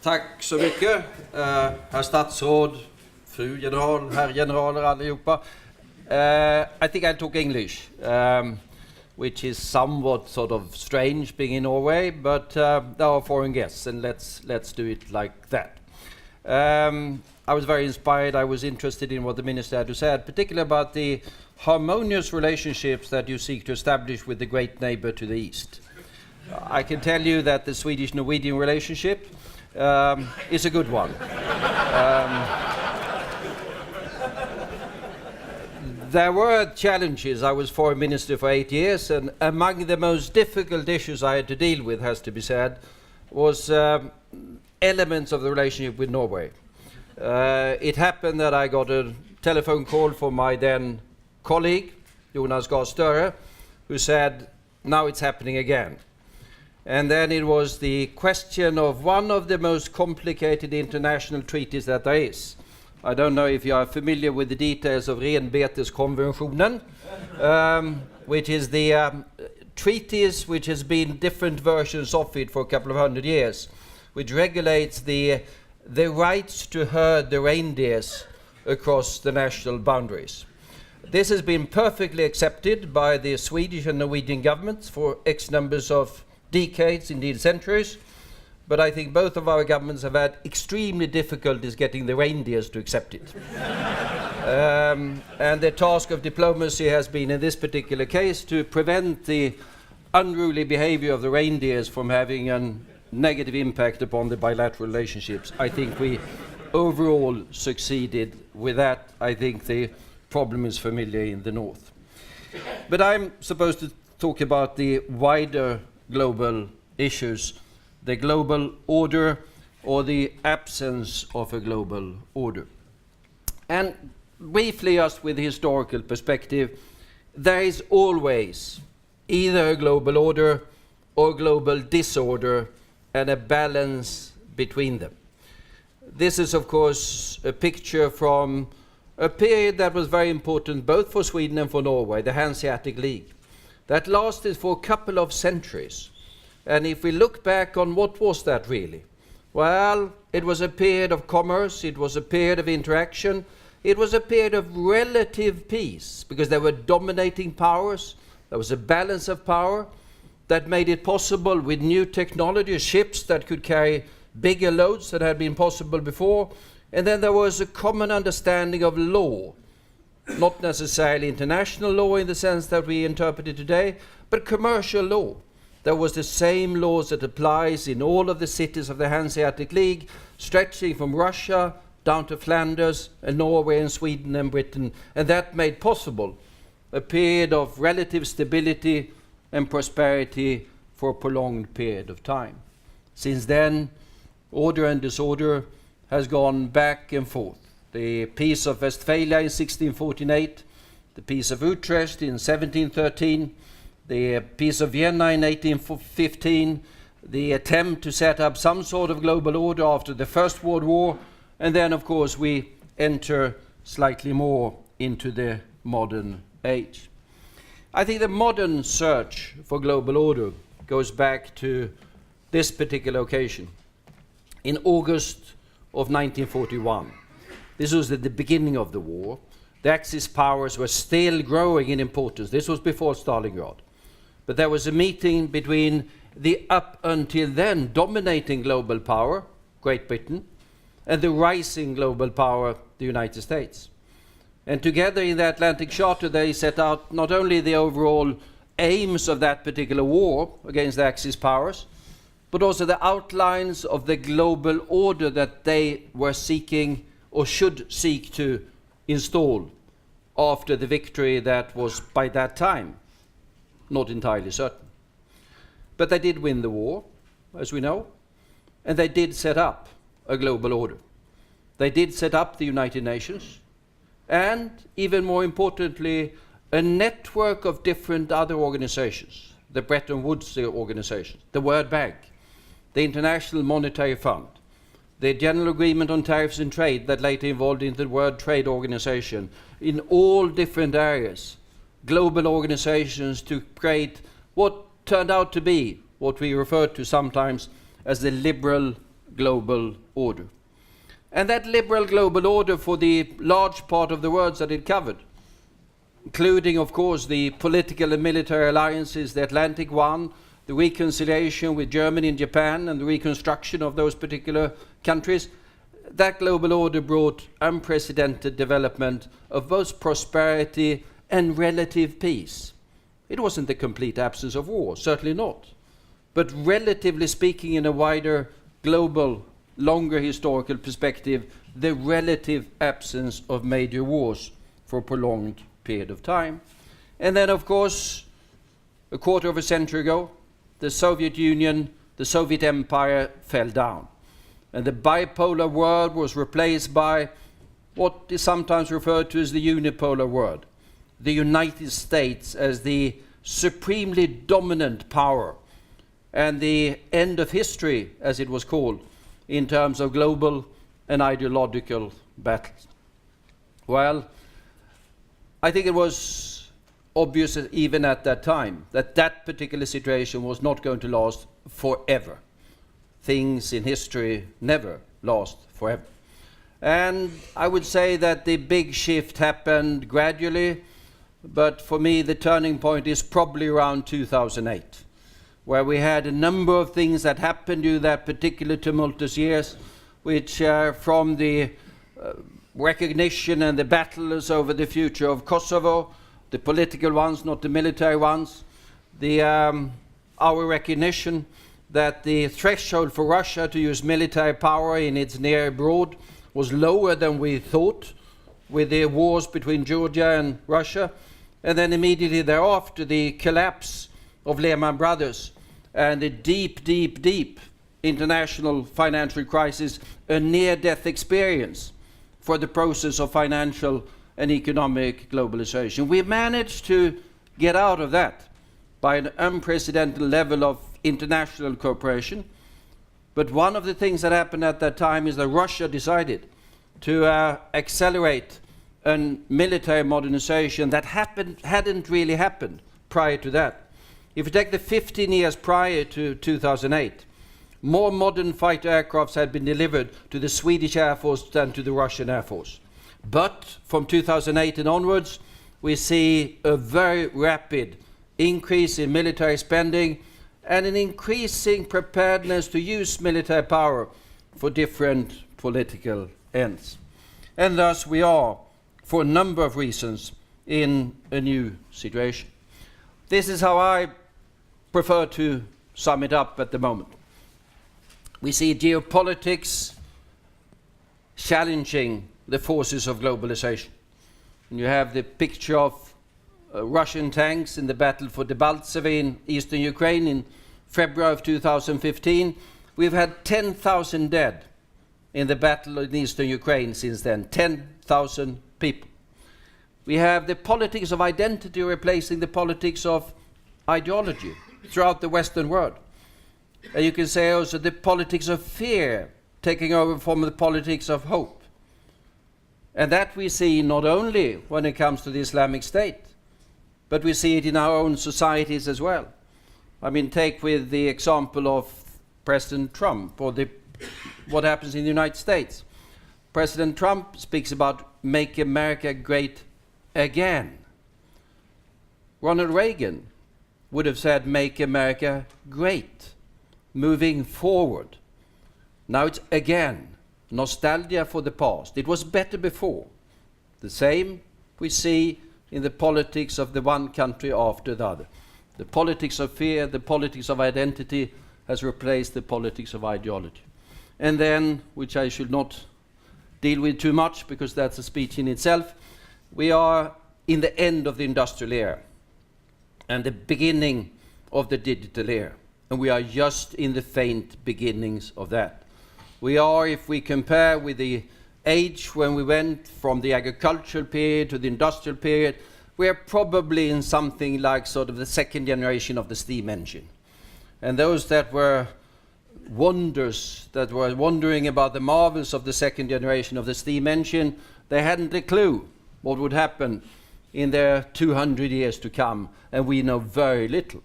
Tack så mycket, herr statsråd, fru general, herr generaler allihopa. I think I'll talk English, which is somewhat sort of strange being in Norway, but there are foreign guests, and let's do it like that. I was very inspired. I was interested in what the minister had to say, particularly about the harmonious relationships that you seek to establish with the great neighbor to the east. I can tell you that the Swedish-Norwegian relationship is a good one. There were challenges. I was foreign minister for 8 years, and among the most difficult issues I had to deal with, has to be said, was elements of the relationship with Norway. It happened that I got a telephone call from my then colleague, Jonas Gahr Støre, who said, now it's happening again. And then it was the question of one of the most complicated international treaties that there is. I don't know if you are familiar with the details of Renbeteskonventionen, which is the treaties which has been different versions of it for a couple of 100 years, which regulates the rights to herd the reindeers across the national boundaries. This has been perfectly accepted by the Swedish and Norwegian governments for X numbers of decades, indeed centuries, but I think both of our governments have had extremely difficulties getting the reindeers to accept it. And the task of diplomacy has been, in this particular case, to prevent the unruly behavior of the reindeers from having a negative impact upon the bilateral relationships. I think we overall succeeded with that. I think the problem is familiar in the north. But I'm supposed to talk about the wider global issues, the global order or the absence of a global order. And briefly, just with the historical perspective, there is always either a global order or global disorder and a balance between them. This is, of course, a picture from a period that was very important both for Sweden and for Norway, the Hanseatic League. That lasted for a couple of centuries. And if we look back on what was that really? Well, it was a period of commerce, it was a period of interaction, it was a period of relative peace, because there were dominating powers, there was a balance of power that made it possible with new technology, ships that could carry bigger loads than had been possible before, and then there was a common understanding of law. Not necessarily international law in the sense that we interpret it today, but commercial law. There was the same laws that applies in all of the cities of the Hanseatic League, stretching from Russia down to Flanders and Norway and Sweden and Britain, and that made possible a period of relative stability and prosperity for a prolonged period of time. Since then, order and disorder has gone back and forth. The Peace of Westphalia in 1648, the Peace of Utrecht in 1713, the Peace of Vienna in 1815, the attempt to set up some sort of global order after the First World War, and then, of course, we enter slightly more into the modern age. I think the modern search for global order goes back to this particular occasion. In August of 1941, this was at the beginning of the war. The Axis powers were still growing in importance. This was before Stalingrad. But there was a meeting between the up until then dominating global power, Great Britain, and the rising global power, the United States. And together in the Atlantic Charter, they set out not only the overall aims of that particular war against the Axis powers, but also the outlines of the global order that they were seeking or should seek to install after the victory that was by that time not entirely certain. But they did win the war, as we know, and they did set up a global order. They did set up the United Nations, and even more importantly, a network of different other organizations, the Bretton Woods organizations, the World Bank, the International Monetary Fund, the General Agreement on Tariffs and Trade that later evolved into the World Trade Organization, in all different areas, global organizations to create what turned out to be what we refer to sometimes as the liberal global order. And that liberal global order, for the large part of the world that it covered, including, of course, the political and military alliances, the Atlantic one, the reconciliation with Germany and Japan, and the reconstruction of those particular countries, that global order brought unprecedented development of both prosperity and relative peace. It wasn't the complete absence of war, certainly not. But relatively speaking, in a wider global, longer historical perspective, the relative absence of major wars for a prolonged period of time. And then, of course, a quarter of a century ago, the Soviet Union, the Soviet Empire fell down. And the bipolar world was replaced by what is sometimes referred to as the unipolar world. The United States as the supremely dominant power, and the end of history, as it was called, in terms of global and ideological battles. Well, I think it was obvious even at that time that that particular situation was not going to last forever. Things in history never last forever. And I would say that the big shift happened gradually, but for me the turning point is probably around 2008, where we had a number of things that happened during that particular tumultuous years, which from the recognition and the battles over the future of Kosovo, the political ones, not the military ones, our recognition that the threshold for Russia to use military power in its near abroad was lower than we thought, with the wars between Georgia and Russia, and then immediately thereafter the collapse of Lehman Brothers and the deep, deep, deep international financial crisis, a near-death experience for the process of financial and economic globalization. We managed to get out of that by an unprecedented level of international cooperation. But one of the things that happened at that time is that Russia decided to accelerate a military modernization that hadn't really happened prior to that. If you take the 15 years prior to 2008, more modern fighter aircrafts had been delivered to the Swedish Air Force than to the Russian Air Force. But from 2008 and onwards, we see a very rapid increase in military spending and an increasing preparedness to use military power for different political ends. And thus we are, for a number of reasons, in a new situation. This is how I prefer to sum it up at the moment. We see geopolitics challenging the forces of globalization. And you have the picture of Russian tanks in the battle for Debaltseve in eastern Ukraine in February of 2015. We've had 10,000 dead in the battle in eastern Ukraine since then, 10,000 people. We have the politics of identity replacing the politics of ideology throughout the Western world. And you can say also the politics of fear taking over from the politics of hope. And that we see not only when it comes to the Islamic State, but we see it in our own societies as well. I mean, take with the example of President Trump or what happens in the United States. President Trump speaks about make America great again. Ronald Reagan would have said make America great, moving forward. Now it's again, nostalgia for the past. It was better before. The same we see in the politics of the one country after the other. The politics of fear, the politics of identity has replaced the politics of ideology. And then, which I should not deal with too much because that's a speech in itself, we are in the end of the industrial era and the beginning of the digital era. And we are just in the faint beginnings of that. We are, if we compare with the age when we went from the agricultural period to the industrial period, we are probably in something like sort of the second generation of the steam engine. And those that were wondering about the marvels of the second generation of the steam engine, they hadn't a clue what would happen in their 200 years to come. And we know very little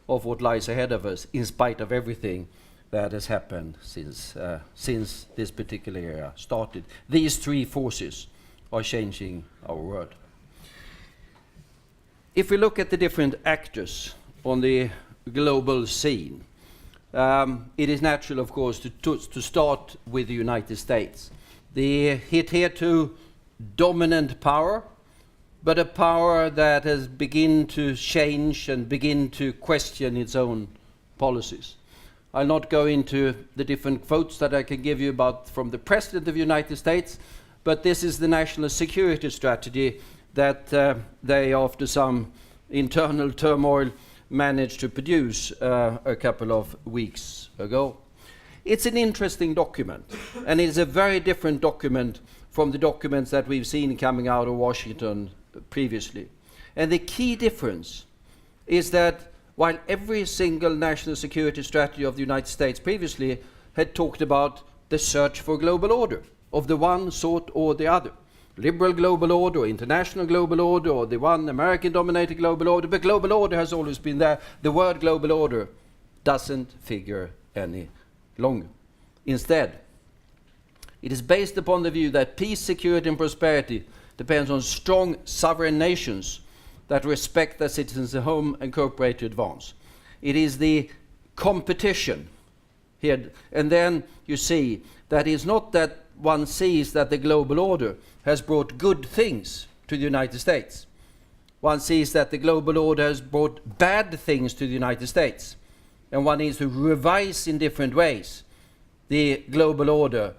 of what lies ahead of us, in spite of everything that has happened since this particular era started. These three forces are changing our world. If we look at the different actors on the global scene, it is natural, of course, to start with the United States. The hitherto dominant power, but a power that has begun to change and begin to question its own policies. I'll not go into the different quotes that I can give you about from the President of the United States, but this is the national security strategy that they, after some internal turmoil, managed to produce a couple of weeks ago. It's an interesting document, and it's a very different document from the documents that we've seen coming out of Washington previously. And the key difference is that while every single national security strategy of the United States previously had talked about the search for global order, of the one sort or the other. Liberal global order, or international global order, or the one American-dominated global order, but global order has always been there. The word global order doesn't figure any longer. Instead, it is based upon the view that peace, security and prosperity depends on strong sovereign nations that respect their citizens at home and cooperate to advance. It is the competition here, and then you see that it's not that one sees that the global order has brought good things to the United States. One sees that the global order has brought bad things to the United States, and one needs to revise in different ways the global order.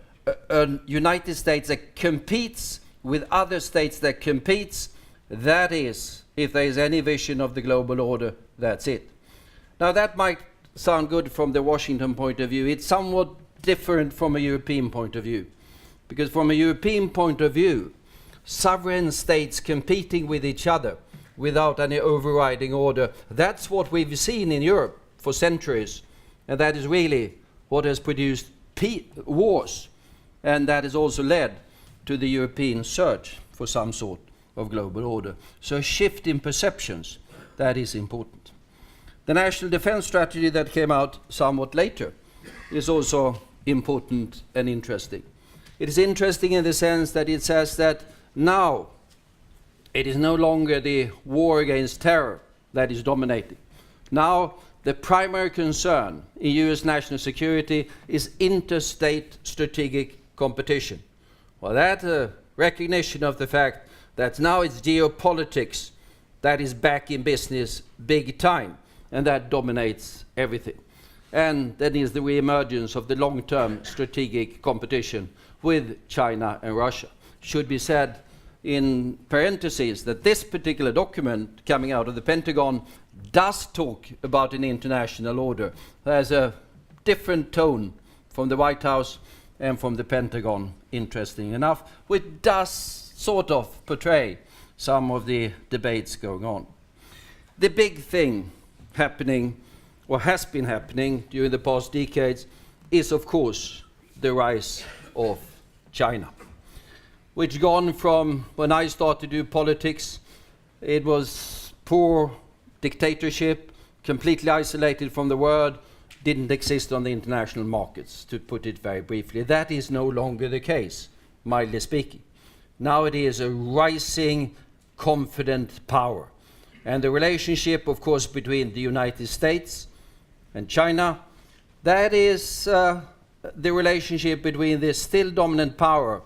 A United States that competes with other states that competes, that is, if there is any vision of the global order, that's it. Now that might sound good from the Washington point of view. It's somewhat different from a European point of view. Because from a European point of view, sovereign states competing with each other without any overriding order, that's what we've seen in Europe for centuries. And that is really what has produced wars. And that has also led to the European search for some sort of global order. So a shift in perceptions, that is important. The national defense strategy that came out somewhat later is also important and interesting. It is interesting in the sense that it says that now it is no longer the war against terror that is dominating. Now the primary concern in US national security is interstate strategic competition. Well, that's a recognition of the fact that now it's geopolitics that is back in business big time, and that dominates everything. And then is the re-emergence of the long-term strategic competition with China and Russia. Should be said in parentheses that this particular document coming out of the Pentagon does talk about an international order. There's a different tone from the White House and from the Pentagon, interesting enough, which does sort of portray some of the debates going on. The big thing happening, or has been happening during the past decades, is of course the rise of China, which gone from when I started to do politics, it was poor dictatorship, completely isolated from the world, didn't exist on the international markets, to put it very briefly. That is no longer the case, mildly speaking. Now it is a rising, confident power. And the relationship, of course, between the United States and China, that is the relationship between this still dominant power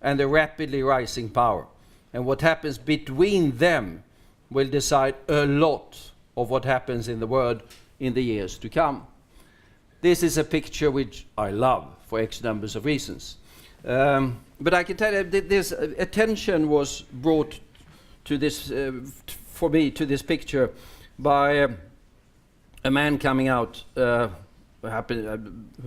and the rapidly rising power. And what happens between them will decide a lot of what happens in the world in the years to come. This is a picture which I love for X numbers of reasons. But I can tell you that this attention was brought to this, for me, to this picture by a man coming out who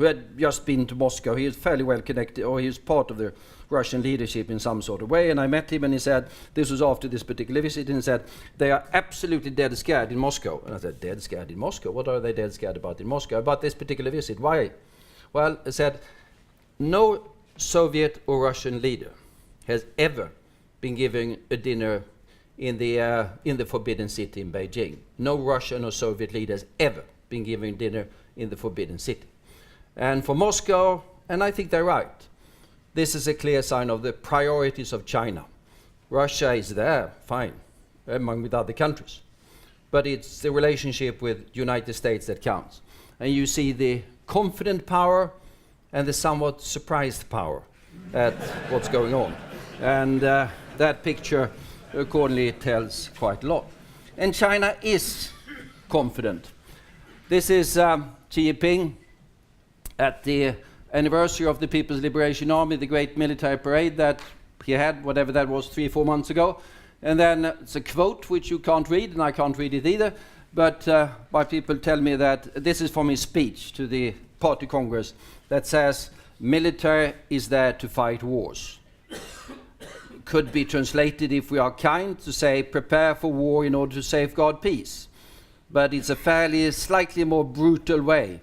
had just been to Moscow. He is fairly well connected, or he is part of the Russian leadership in some sort of way. And I met him, and he said, this was after this particular visit, and he said, they are absolutely dead scared in Moscow. And I said, dead scared in Moscow? What are they dead scared about in Moscow? About this particular visit. Why? Well, he said, no Soviet or Russian leader has ever been giving a dinner in the Forbidden City in Beijing. No Russian or Soviet leader has ever been giving dinner in the Forbidden City. And for Moscow, and I think they're right, this is a clear sign of the priorities of China. Russia is there, fine, among with other countries. But it's the relationship with the United States that counts. And you see the confident power and the somewhat surprised power at what's going on. And that picture accordingly tells quite a lot. And China is confident. This is Xi Jinping at the anniversary of the People's Liberation Army, the great military parade that he had, whatever that was, 3-4 months ago. And then it's a quote which you can't read, and I can't read it either, but my people tell me that this is from his speech to the Party Congress that says, military is there to fight wars. Could be translated, if we are kind, to say prepare for war in order to safeguard peace. But it's a fairly, slightly more brutal way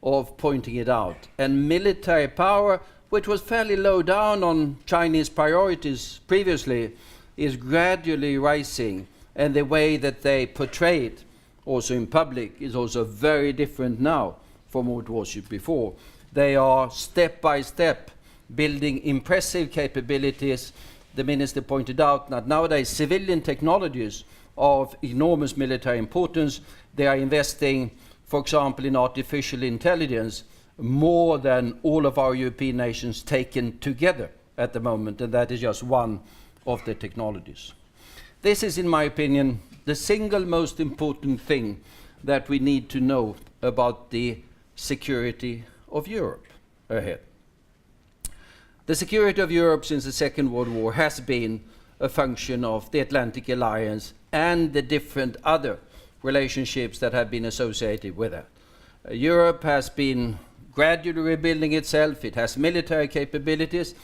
of pointing it out. And military power, which was fairly low down on Chinese priorities previously, is gradually rising, and the way that they portray it also in public is also very different now from what it was before. They are step by step building impressive capabilities. The minister pointed out that nowadays civilian technologies of enormous military importance. They are investing, for example, in artificial intelligence more than all of our European nations taken together at the moment, and that is just one of the technologies. This is, in my opinion, the single most important thing that we need to know about the security of Europe ahead. The security of Europe since the Second World War has been a function of the Atlantic Alliance and the different other relationships that have been associated with it. Europe has been gradually rebuilding itself. It has military capabilities,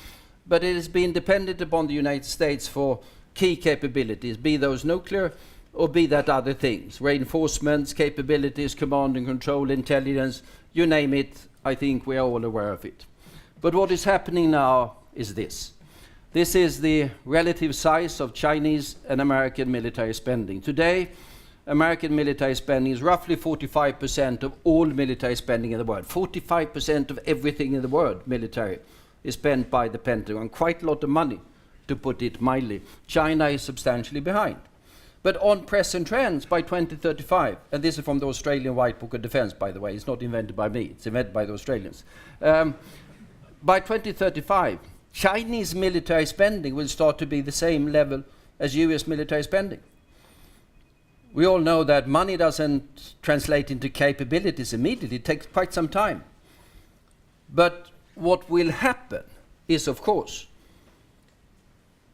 but it has been dependent upon the United States for key capabilities, be those nuclear or be that other things, reinforcements, capabilities, command and control, intelligence, you name it. I think we are all aware of it. But what is happening now is this. This is the relative size of Chinese and American military spending. Today, American military spending is roughly 45% of all military spending in the world. 45% of everything in the world, military, is spent by the Pentagon. Quite a lot of money, to put it mildly. China is substantially behind. But on present trends, by 2035, and this is from the Australian White Book of Defense, by the way, it's not invented by me, it's invented by the Australians. By 2035, Chinese military spending will start to be the same level as US military spending. We all know that money doesn't translate into capabilities immediately, it takes quite some time. But what will happen is, of course,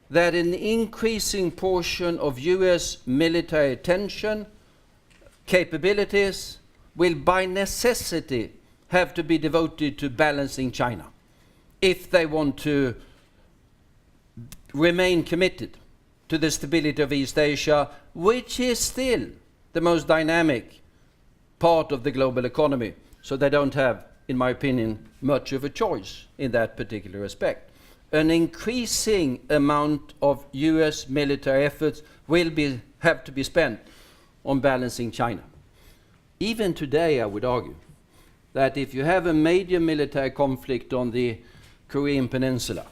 that an increasing portion of US military attention, capabilities, will by necessity have to be devoted to balancing China if they want to remain committed to the stability of East Asia, which is still the most dynamic part of the global economy. So they don't have, in my opinion, much of a choice in that particular respect. An increasing amount of US military efforts will have to be spent on balancing China. Even today, I would argue that if you have a major military conflict on the Korean Peninsula,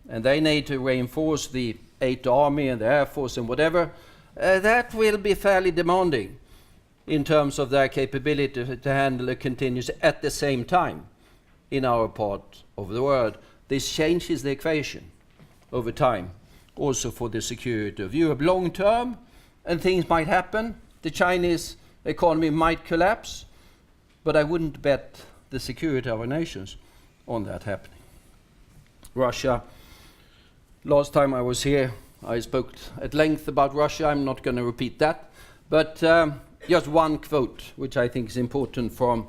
and they need to reinforce the 8th Army and the Air Force and whatever, that will be fairly demanding in terms of their capability to handle a continuous at the same time in our part of the world. This changes the equation over time, also for the security of Europe. Long term, and things might happen, the Chinese economy might collapse, but I wouldn't bet the security of our nations on that happening. Russia. Last time I was here, I spoke at length about Russia. I'm not going to repeat that. But just one quote, which I think is important, from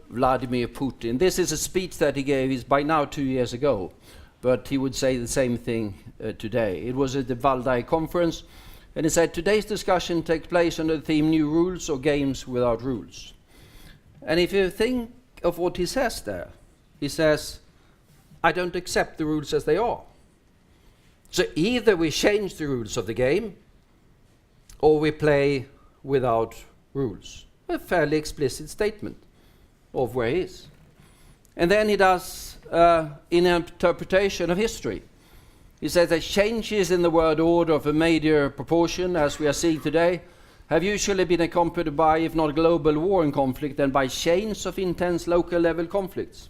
Vladimir Putin. This is a speech that he gave, is by now 2 years ago, but he would say the same thing today. It was at the Valdai conference, and he said, today's discussion takes place under the theme New Rules or Games Without Rules. And if you think of what he says there, he says, I don't accept the rules as they are. So either we change the rules of the game, or we play without rules. A fairly explicit statement of where he is. And then he does an interpretation of history. He says that changes in the world order of a major proportion, as we are seeing today, have usually been accompanied by, if not global war and conflict, then by chains of intense local level conflicts.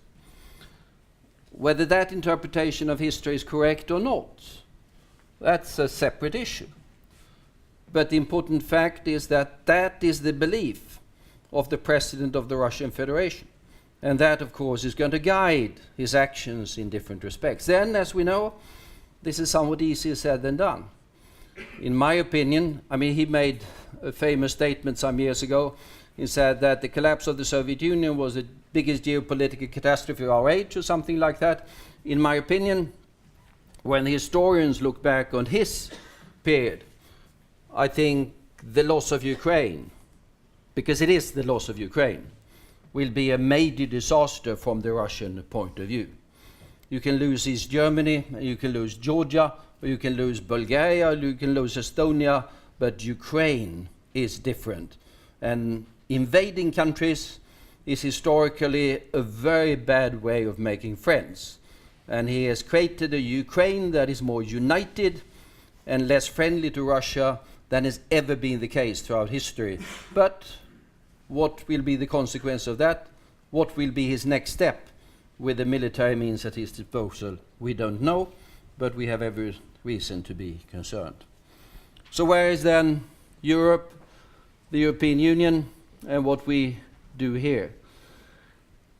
Whether that interpretation of history is correct or not, that's a separate issue. But the important fact is that that is the belief of the President of the Russian Federation. And that, of course, is going to guide his actions in different respects. Then, as we know, this is somewhat easier said than done. In my opinion, I mean, he made a famous statement some years ago. He said that the collapse of the Soviet Union was the biggest geopolitical catastrophe of our age, or something like that. In my opinion, when the historians look back on his period, I think the loss of Ukraine, because it is the loss of Ukraine, will be a major disaster from the Russian point of view. You can lose East Germany, you can lose Georgia, or you can lose Bulgaria, or you can lose Estonia, but Ukraine is different. And invading countries is historically a very bad way of making friends. And he has created a Ukraine that is more united and less friendly to Russia than has ever been the case throughout history. But what will be the consequence of that? What will be his next step with the military means at his disposal? We don't know, but we have every reason to be concerned. So where is then Europe, the European Union, and what we do here?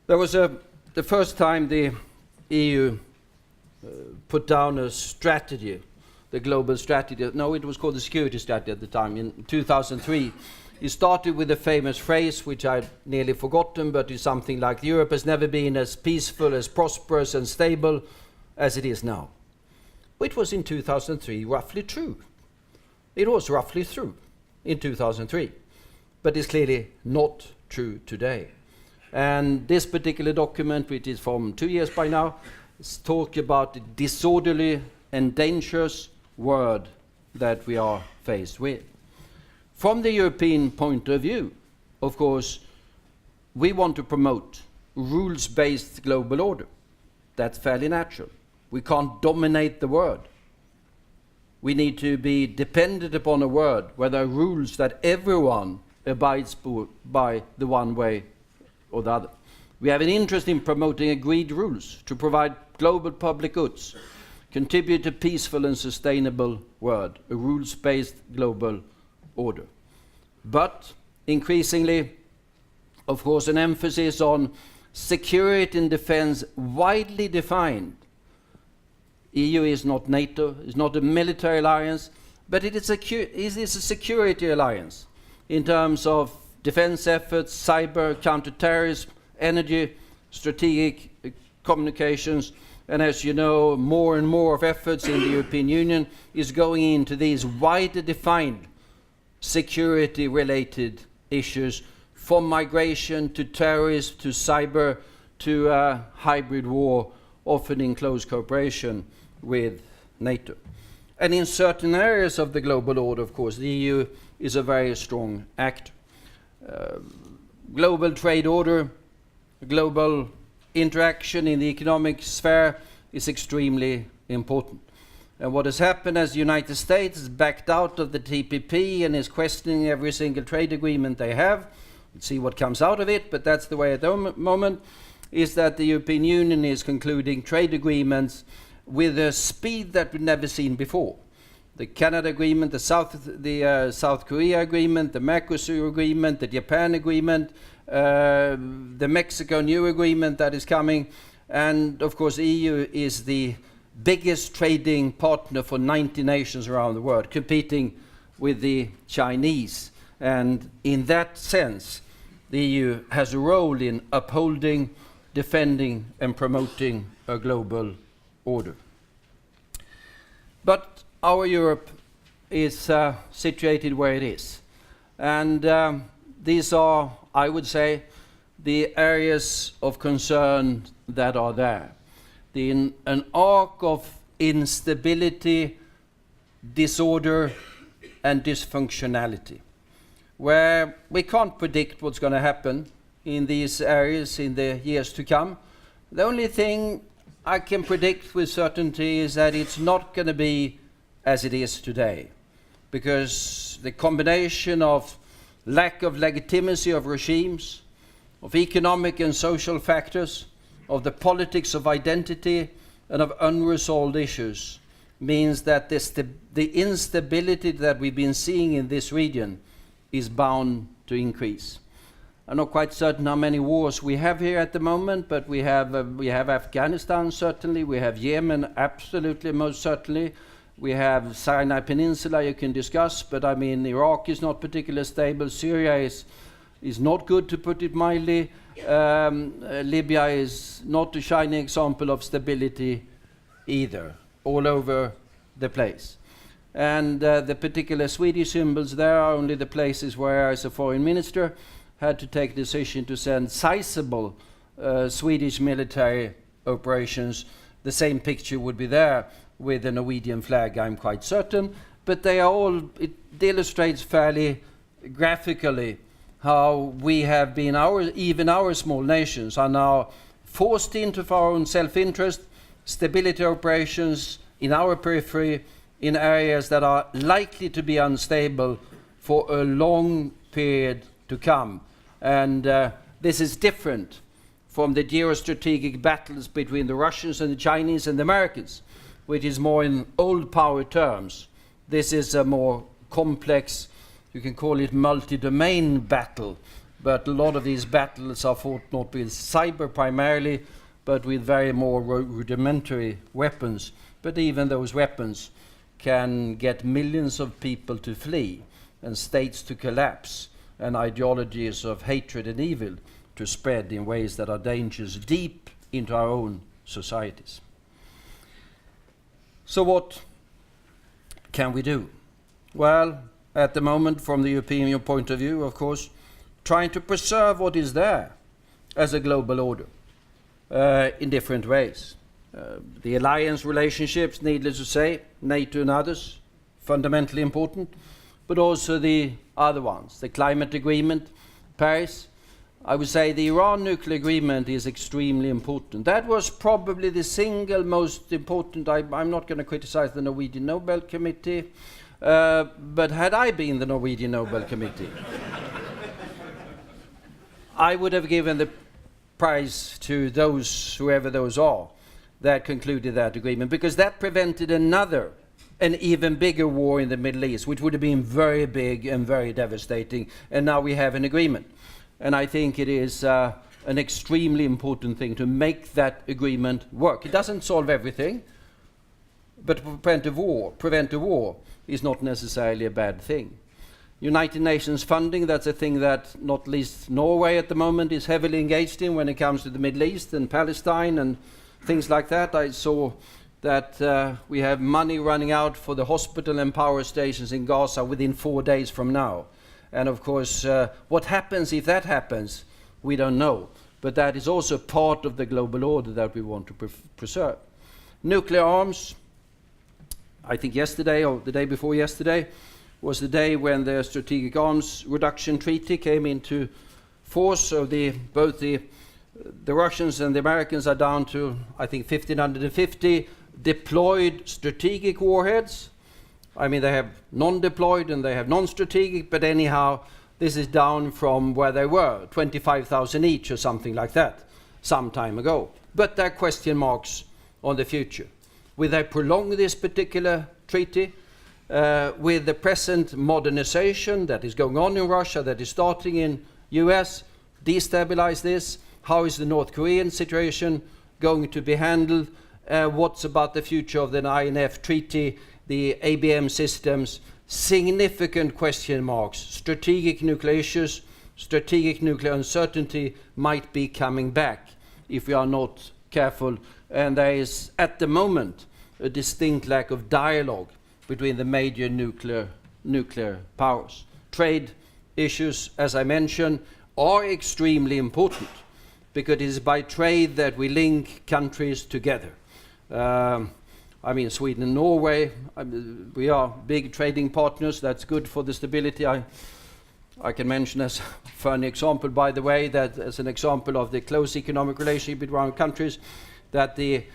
There was the first time the EU put down a strategy, the global strategy. No, it was called the security strategy at the time, in 2003. It started with a famous phrase, which I've nearly forgotten, but it's something like, Europe has never been as peaceful, as prosperous and stable as it is now. Which was in 2003 roughly true. It was roughly true in 2003, but it's clearly not true today. And this particular document, which is from 2 years by now, talks about the disorderly and dangerous world that we are faced with. From the European point of view, of course, we want to promote rules-based global order. That's fairly natural. We can't dominate the world. We need to be dependent upon a world where there are rules that everyone abides by the one way or the other. We have an interest in promoting agreed rules to provide global public goods, contribute to a peaceful and sustainable world, a rules-based global order. But increasingly, of course, an emphasis on security and defense widely defined. EU is not NATO, it's not a military alliance, but it is a security alliance in terms of defense efforts, cyber, counterterrorism, energy, strategic communications, and as you know, more and more of efforts in the European Union is going into these widely defined security-related issues, from migration to terrorism to cyber to hybrid war, often in close cooperation with NATO. And in certain areas of the global order, of course, the EU is a very strong actor. Global trade order, global interaction in the economic sphere is extremely important. And what has happened as the United States has backed out of the TPP and is questioning every single trade agreement they have. Let's see what comes out of it, but that's the way at the moment, is that the European Union is concluding trade agreements with a speed that we've never seen before. The Canada agreement, the South Korea agreement, the Mercosur agreement, the Japan agreement, the Mexico new agreement that is coming, and of course the EU is the biggest trading partner for 90 nations around the world, competing with the Chinese. And in that sense, the EU has a role in upholding, defending, and promoting a global order. But our Europe is situated where it is. And these are, I would say, the areas of concern that are there. An arc of instability, disorder, and dysfunctionality, where we can't predict what's going to happen in these areas in the years to come, The only thing I can predict with certainty is that it's not going to be as it is today, because the combination of lack of legitimacy of regimes, of economic and social factors, of the politics of identity and of unresolved issues means that the instability that we've been seeing in this region is bound to increase. I'm not quite certain how many wars we have here at the moment, but we have Afghanistan certainly, we have Yemen absolutely, most certainly, we have Sinai Peninsula you can discuss, but I mean Iraq is not particularly stable, Syria is not good to put it mildly, Libya is not a shining example of stability either, all over the place. And the particular Swedish symbols there are only the places where, as a foreign minister, had to take a decision to send sizable Swedish military operations. The same picture would be there with the Norwegian flag, I'm quite certain. But they are all, it illustrates fairly graphically how we have been, even our small nations are now forced into, for our own self-interest, stability operations in our periphery in areas that are likely to be unstable for a long period to come. And this is different from the geostrategic battles between the Russians and the Chinese and the Americans, which is more in old power terms. This is a more complex, you can call it multi-domain battle, but a lot of these battles are fought not with cyber primarily, but with very more rudimentary weapons. But even those weapons can get millions of people to flee and states to collapse and ideologies of hatred and evil to spread in ways that are dangerous deep into our own societies. So what can we do? Well, at the moment, from the European point of view, of course, trying to preserve what is there as a global order in different ways. The alliance relationships, needless to say, NATO and others, fundamentally important, but also the other ones, the climate agreement, Paris. I would say the Iran nuclear agreement is extremely important. That was probably the single most important. I'm not going to criticize the Norwegian Nobel Committee, but had I been the Norwegian Nobel Committee, I would have given the prize to those, whoever those are, that concluded that agreement, because that prevented an even bigger war in the Middle East, which would have been very big and very devastating. And now we have an agreement. And I think it is an extremely important thing to make that agreement work. It doesn't solve everything, but to prevent a war is not necessarily a bad thing. United Nations funding, that's a thing that not least Norway at the moment is heavily engaged in when it comes to the Middle East and Palestine and things like that. I saw that we have money running out for the hospital and power stations in Gaza within 4 days from now. And of course, what happens if that happens, we don't know. But that is also part of the global order that we want to preserve. Nuclear arms, I think yesterday or the day before yesterday was the day when the Strategic Arms Reduction Treaty came into force. So both the Russians and the Americans are down to, I think, 1,550 deployed strategic warheads. I mean, they have non-deployed and they have non-strategic, but anyhow, this is down from where they were, 25,000 each or something like that, some time ago. But there are question marks on the future. Will they prolong this particular treaty? With the present modernization that is going on in Russia, that is starting in US, destabilize this? How is the North Korean situation going to be handled? What's about the future of the INF treaty, the ABM systems? Significant question marks. Strategic nuclear issues, strategic nuclear uncertainty might be coming back if we are not careful. And there is, at the moment, a distinct lack of dialogue between the major nuclear powers. Trade issues, as I mentioned, are extremely important because it is by trade that we link countries together. I mean, Sweden and Norway, we are big trading partners. That's good for the stability. I can mention as a funny example, by the way, that as an example of the close economic relationship between our countries, that a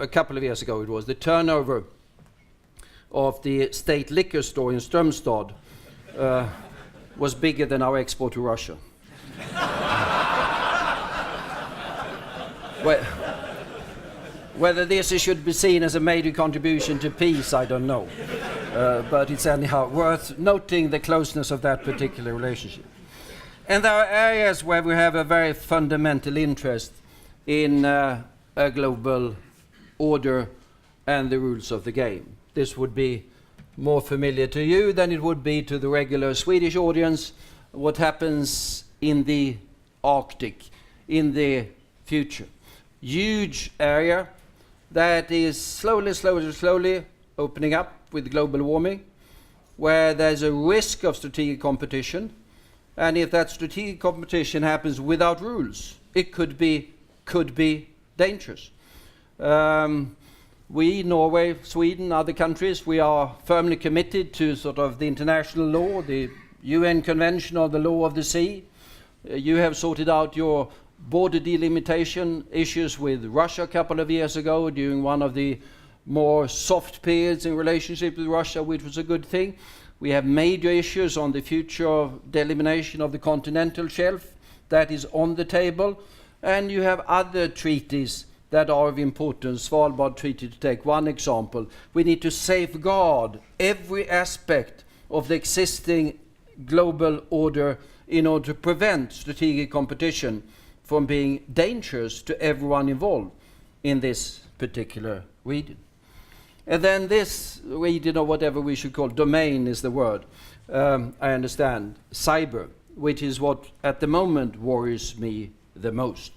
couple of years ago it was, the turnover of the state liquor store in Strömstad was bigger than our export to Russia. Whether this should be seen as a major contribution to peace, I don't know. But it's anyhow worth noting the closeness of that particular relationship. And there are areas where we have a very fundamental interest in a global order and the rules of the game. This would be more familiar to you than it would be to the regular Swedish audience, what happens in the Arctic in the future. Huge area that is slowly opening up with global warming, where there's a risk of strategic competition, and if that strategic competition happens without rules, it could be dangerous. We, Norway, Sweden, other countries, we are firmly committed to sort of the international law, the UN Convention on the Law of the Sea. You have sorted out your border delimitation issues with Russia a couple of years ago during one of the more soft periods in relationship with Russia, which was a good thing. We have major issues on the future of delimitation of the continental shelf. That is on the table. And you have other treaties that are of importance. Svalbard Treaty, to take one example. We need to safeguard every aspect of the existing global order in order to prevent strategic competition from being dangerous to everyone involved in this particular region. And then this region, or whatever we should call domain is the word, I understand, cyber, which is what at the moment worries me the most.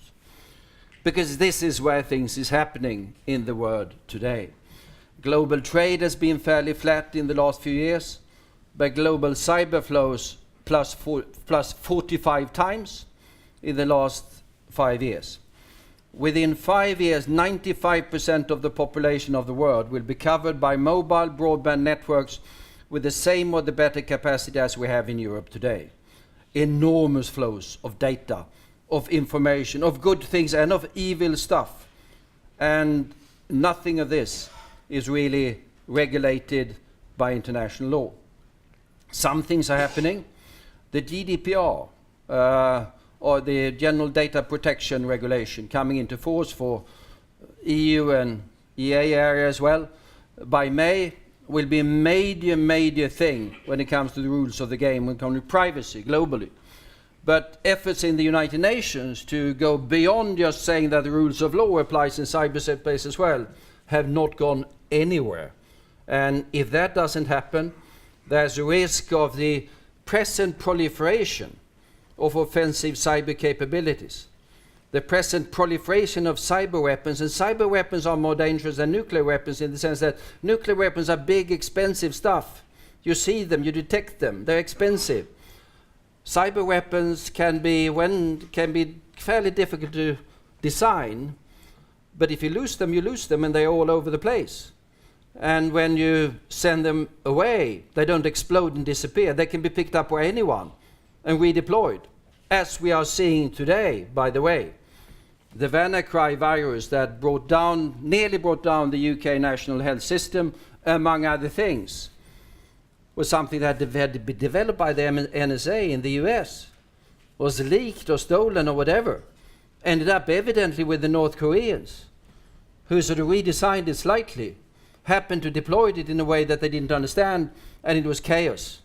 Because this is where things is happening in the world today. Global trade has been fairly flat in the last few years, but global cyber flows plus 45 times in the last 5 years. Within 5 years, 95% of the population of the world will be covered by mobile broadband networks with the same or the better capacity as we have in Europe today. Enormous flows of data, of information, of good things and of evil stuff. And nothing of this is really regulated by international law. Some things are happening. The GDPR, or the General Data Protection Regulation, coming into force for EU and EA area as well, by May, will be a major thing when it comes to the rules of the game, when it comes to privacy globally. But efforts in the United Nations to go beyond just saying that the rules of law applies in cyberspace as well have not gone anywhere. And if that doesn't happen, there's a risk of the present proliferation of offensive cyber capabilities. The present proliferation of cyber weapons, and cyber weapons are more dangerous than nuclear weapons in the sense that nuclear weapons are big, expensive stuff. You see them, you detect them, they're expensive. Cyber weapons can be fairly difficult to design, but if you lose them, and they're all over the place. And when you send them away, they don't explode and disappear. They can be picked up by anyone and redeployed, as we are seeing today, by the way. The WannaCry virus that nearly brought down the UK national health system, among other things, was something that had to be developed by the NSA in the US, was leaked or stolen or whatever, ended up evidently with the North Koreans, who sort of redesigned it slightly, happened to deploy it in a way that they didn't understand, and it was chaos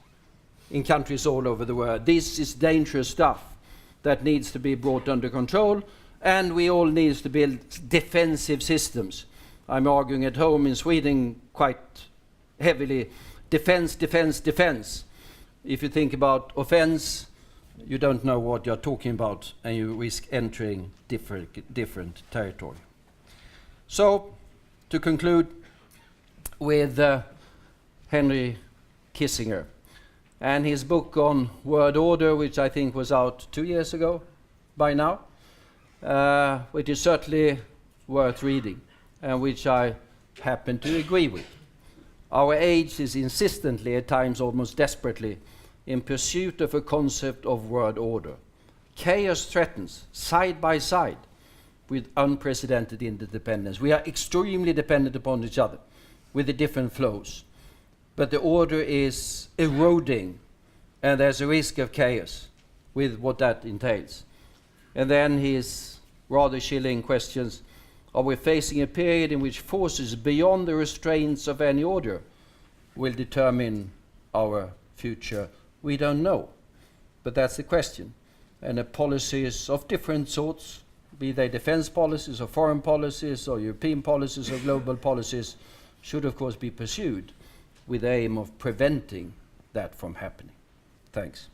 in countries all over the world. This is dangerous stuff that needs to be brought under control, and we all need to build defensive systems. I'm arguing at home in Sweden quite heavily, defense. If you think about offense, you don't know what you're talking about, and you risk entering different territory. So, to conclude with Henry Kissinger and his book on world order, which I think was out 2 years ago by now, which is certainly worth reading, and which I happen to agree with. Our age is insistently, at times almost desperately, in pursuit of a concept of world order. Chaos threatens, side by side, with unprecedented interdependence. We are extremely dependent upon each other with the different flows. But the order is eroding, and there's a risk of chaos with what that entails. And then his rather chilling questions: are we facing a period in which forces beyond the restraints of any order will determine our future? We don't know, but that's the question. And the policies of different sorts, be they defense policies or foreign policies or European policies or global policies, should of course be pursued with the aim of preventing that from happening. Thanks.